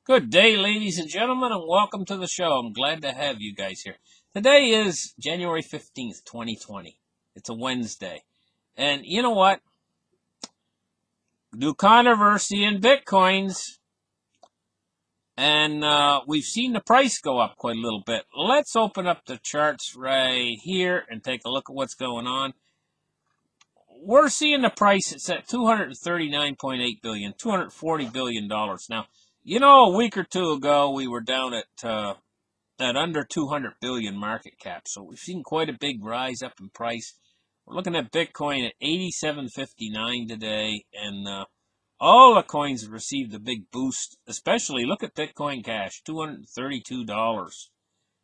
Good day, ladies and gentlemen, and welcome to the show. I'm glad to have you guys here. Today is January 15th, 2020. It's a Wednesday. And you know what? New controversy in Bitcoins. And we've seen the price go up quite a little bit. Let's open up the charts right here and take a look at what's going on. We're seeing the price, it's at $239.8 billion, $240 billion. Now, you know, a week or two ago, we were down at under 200 billion market cap. So we've seen quite a big rise up in price. We're looking at Bitcoin at 87.59 today, and all the coins have received a big boost. Especially, look at Bitcoin Cash, $232,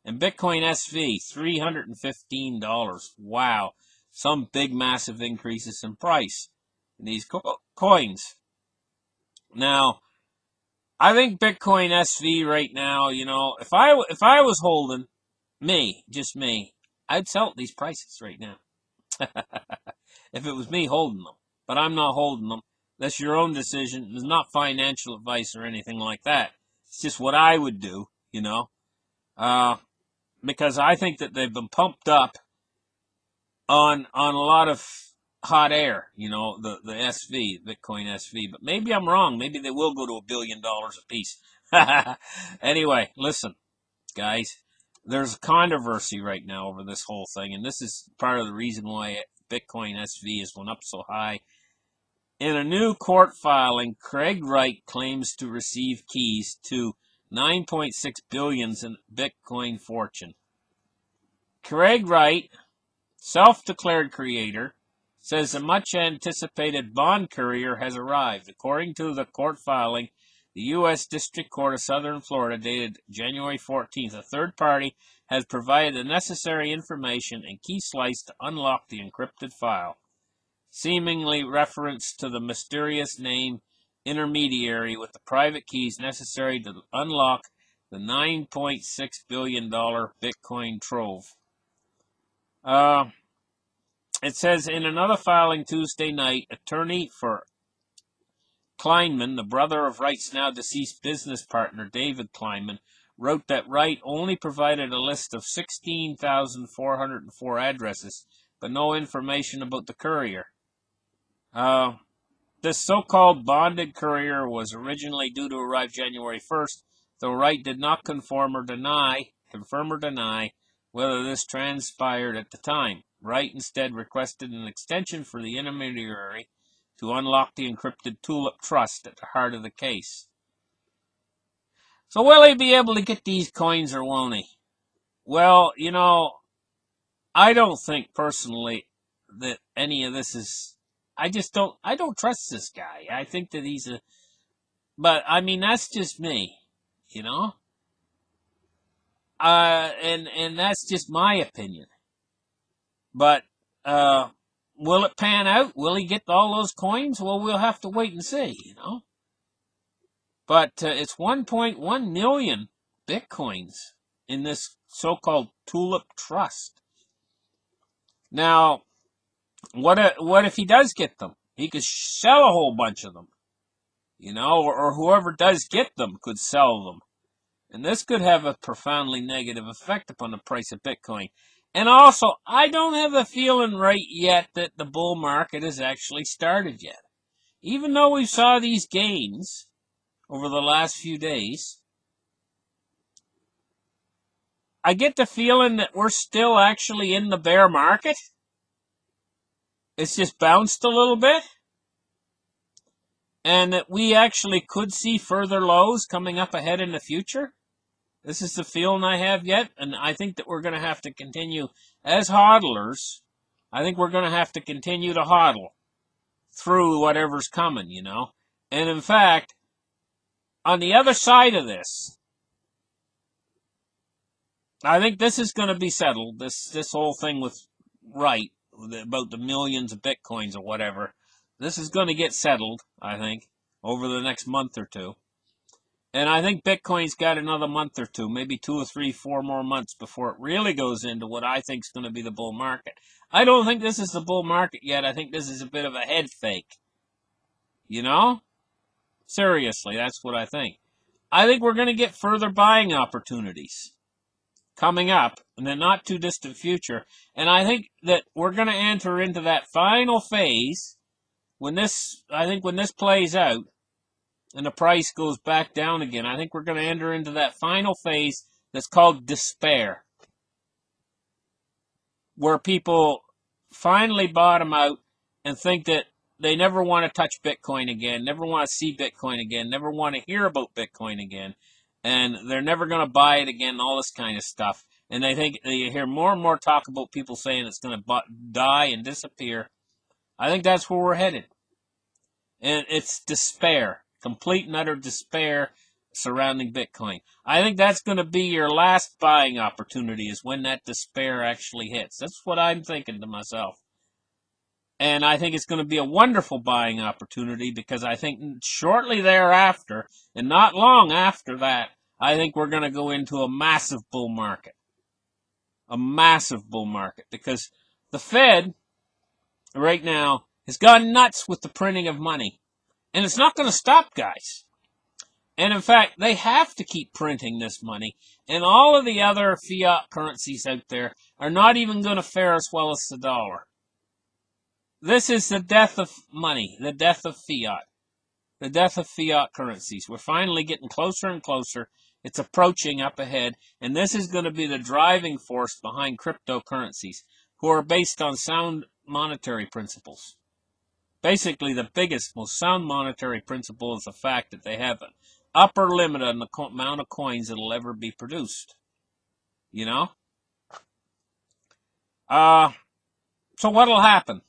and Bitcoin SV, $315. Wow, some big, massive increases in price in these coins. Now, I think Bitcoin SV right now, you know, if I was holding just me, I'd sell at these prices right now. If it was me holding them. But I'm not holding them. That's your own decision. It's not financial advice or anything like that. It's just what I would do, you know. Because I think that they've been pumped up on a lot of hot air, you know, the SV, Bitcoin SV. But maybe I'm wrong. Maybe they will go to $1 billion a piece. Anyway, listen, guys. There's a controversy right now over this whole thing, and this is part of the reason why Bitcoin SV has went up so high. In a new court filing, Craig Wright claims to receive keys to 9.6 billion in Bitcoin fortune. Craig Wright, self-declared creator, says a much-anticipated bond courier has arrived. According to the court filing, the U.S. District Court of Southern Florida, dated January 14th, a third party has provided the necessary information and key slice to unlock the encrypted file, seemingly reference to the mysterious name intermediary with the private keys necessary to unlock the $9.6 billion Bitcoin trove. It says in another filing Tuesday night, attorney for Kleinman, the brother of Wright's now deceased business partner David Kleinman, wrote that Wright only provided a list of 16,404 addresses, but no information about the courier. This so-called bonded courier was originally due to arrive January 1st, though Wright did not confirm or deny whether this transpired at the time. Wright instead requested an extension for the intermediary to unlock the encrypted Tulip Trust at the heart of the case. So will he be able to get these coins or won't he? Well, you know, I don't think personally that any of this is, I don't trust this guy. I think that he's but I mean, that's just me, you know? And that's just my opinion. But, will it pan out? Will he get all those coins? Well, we'll have to wait and see, you know. But it's 1.1 million Bitcoins in this so-called Tulip Trust. Now, what if he does get them? He could sell a whole bunch of them, you know, or whoever does get them could sell them. And this could have a profoundly negative effect upon the price of Bitcoin. And also, I don't have a feeling right yet that the bull market has actually started yet. Even though we saw these gains over the last few days, I get the feeling that we're still actually in the bear market. It's just bounced a little bit. And that we actually could see further lows coming up ahead in the future. This is the feeling I have yet, and I think that we're going to have to continue, as hodlers, I think we're going to have to continue to hodl through whatever's coming, you know. And in fact, on the other side of this, I think this is going to be settled, this whole thing with Wright, about the millions of Bitcoins or whatever. This is going to get settled, I think, over the next month or two. And I think Bitcoin's got another month or two, maybe 2 or 3, 4 more months before it really goes into what I think is going to be the bull market. I don't think this is the bull market yet. I think this is a bit of a head fake. You know? Seriously, that's what I think. I think we're going to get further buying opportunities coming up in the not too distant future. And I think that we're going to enter into that final phase when this plays out and the price goes back down again. I think we're going to enter into that final phase that's called despair, where people finally bottom out and think that they never want to touch Bitcoin again, never want to see Bitcoin again, never want to hear about Bitcoin again, and they're never going to buy it again, all this kind of stuff. And they think you hear more and more talk about people saying it's going to die and disappear. I think that's where we're headed. And it's despair, complete and utter despair surrounding Bitcoin. I think that's going to be your last buying opportunity, is when that despair actually hits. That's what I'm thinking to myself. And I think it's going to be a wonderful buying opportunity, because I think shortly thereafter, and not long after that, I think we're going to go into a massive bull market. A massive bull market. Because the Fed, right now, has gone nuts with the printing of money. And it's not going to stop, guys. And in fact, they have to keep printing this money. And all of the other fiat currencies out there are not even going to fare as well as the dollar. This is the death of money, the death of fiat, the death of fiat currencies. We're finally getting closer and closer. It's approaching up ahead, and this is going to be the driving force behind cryptocurrencies, who are based on sound monetary principles. Basically, the biggest, most sound monetary principle is the fact that they have an upper limit on the amount of coins that will ever be produced. You know? So what'll happen?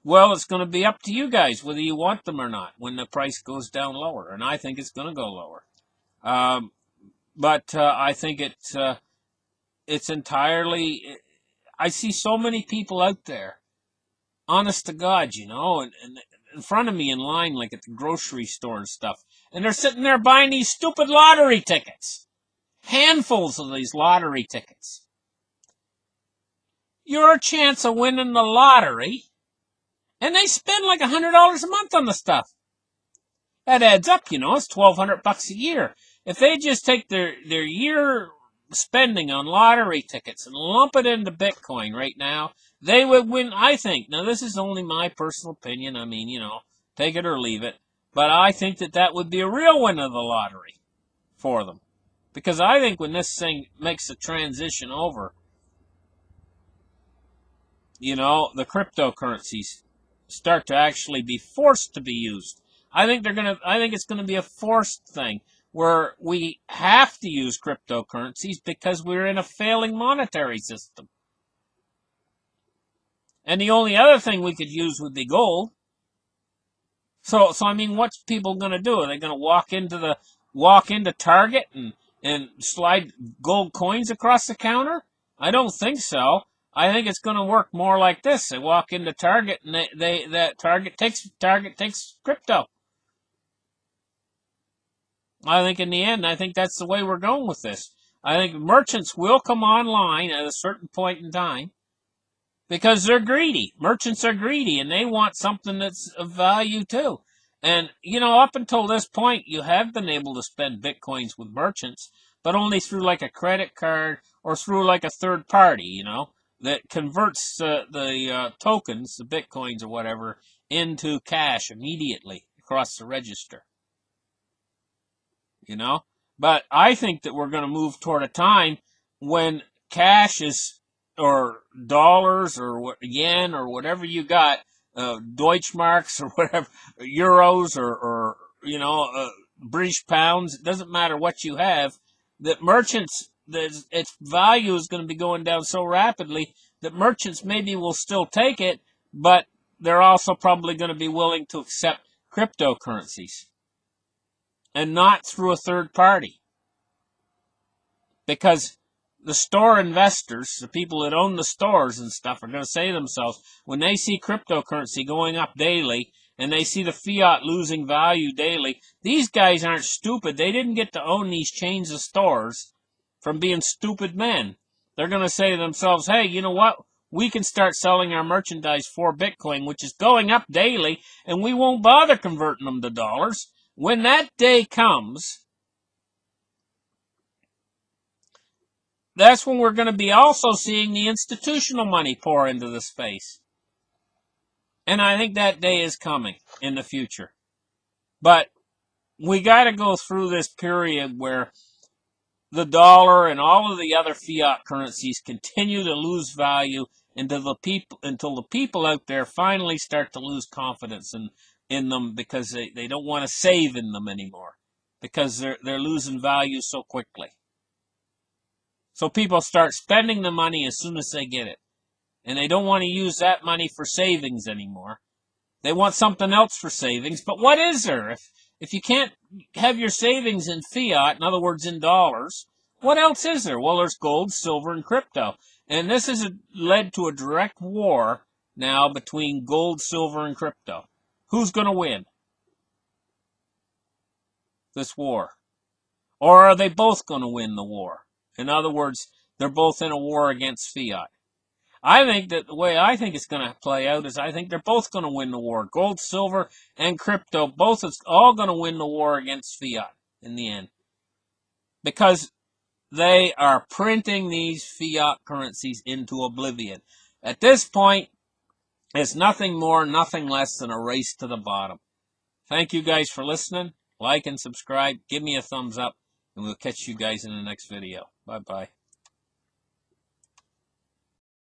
Well, it's going to be up to you guys whether you want them or not when the price goes down lower. And I think it's going to go lower. But I think it's entirely... I see so many people out there, honest to God, you know, and in front of me in line, like at the grocery store and stuff. And they're sitting there buying these stupid lottery tickets. Handfuls of these lottery tickets. Your chance of winning the lottery... And they spend like $100 a month on the stuff. That adds up, you know. It's $1,200 a year. If they just take their year spending on lottery tickets and lump it into Bitcoin right now, they would win, I think. Now, this is only my personal opinion. I mean, you know, take it or leave it. But I think that that would be a real win of the lottery for them. Because I think when this thing makes the transition over, you know, the cryptocurrencies start to actually be forced to be used. I think it's going to be a forced thing where we have to use cryptocurrencies because we're in a failing monetary system. And the only other thing we could use would be gold. So I mean, what's people going to do? Are they going to walk into Target and slide gold coins across the counter? I don't think so. I think it's going to work more like this. They walk into Target and that Target takes crypto. I think in the end, I think that's the way we're going with this. I think merchants will come online at a certain point in time because they're greedy. Merchants are greedy and they want something that's of value too. And, you know, up until this point, you have been able to spend Bitcoins with merchants, but only through like a credit card or through like a third party, you know, that converts the tokens, the Bitcoins or whatever, into cash immediately across the register. You know? But I think that we're going to move toward a time when cash is, or dollars or yen or whatever you got, Deutschmarks or whatever, euros or you know, British pounds, it doesn't matter what you have, that merchants, its value is going to be going down so rapidly that merchants maybe will still take it, but they're also probably going to be willing to accept cryptocurrencies and not through a third party. Because the store investors, the people that own the stores and stuff, are going to say to themselves, when they see cryptocurrency going up daily and they see the fiat losing value daily, these guys aren't stupid. They didn't get to own these chains of stores from being stupid men. They're going to say to themselves, hey, you know what? We can start selling our merchandise for Bitcoin, which is going up daily, and we won't bother converting them to dollars. When that day comes, that's when we're going to be also seeing the institutional money pour into the space. And I think that day is coming in the future. But we got to go through this period where the dollar and all of the other fiat currencies continue to lose value until the people out there finally start to lose confidence in them, because they don't want to save in them anymore, because they're losing value so quickly. So people start spending the money as soon as they get it. And they don't want to use that money for savings anymore. They want something else for savings. But what is there? If you can't have your savings in fiat, in other words, in dollars, what else is there? Well, there's gold, silver, and crypto. And this has led to a direct war now between gold, silver, and crypto. Who's going to win this war? Or are they both going to win the war? In other words, they're both in a war against fiat. I think that the way I think it's going to play out is I think they're both going to win the war. Gold, silver, and crypto, both is all going to win the war against fiat in the end. Because they are printing these fiat currencies into oblivion. At this point, it's nothing more, nothing less than a race to the bottom. Thank you guys for listening. Like and subscribe. Give me a thumbs up. And we'll catch you guys in the next video. Bye-bye.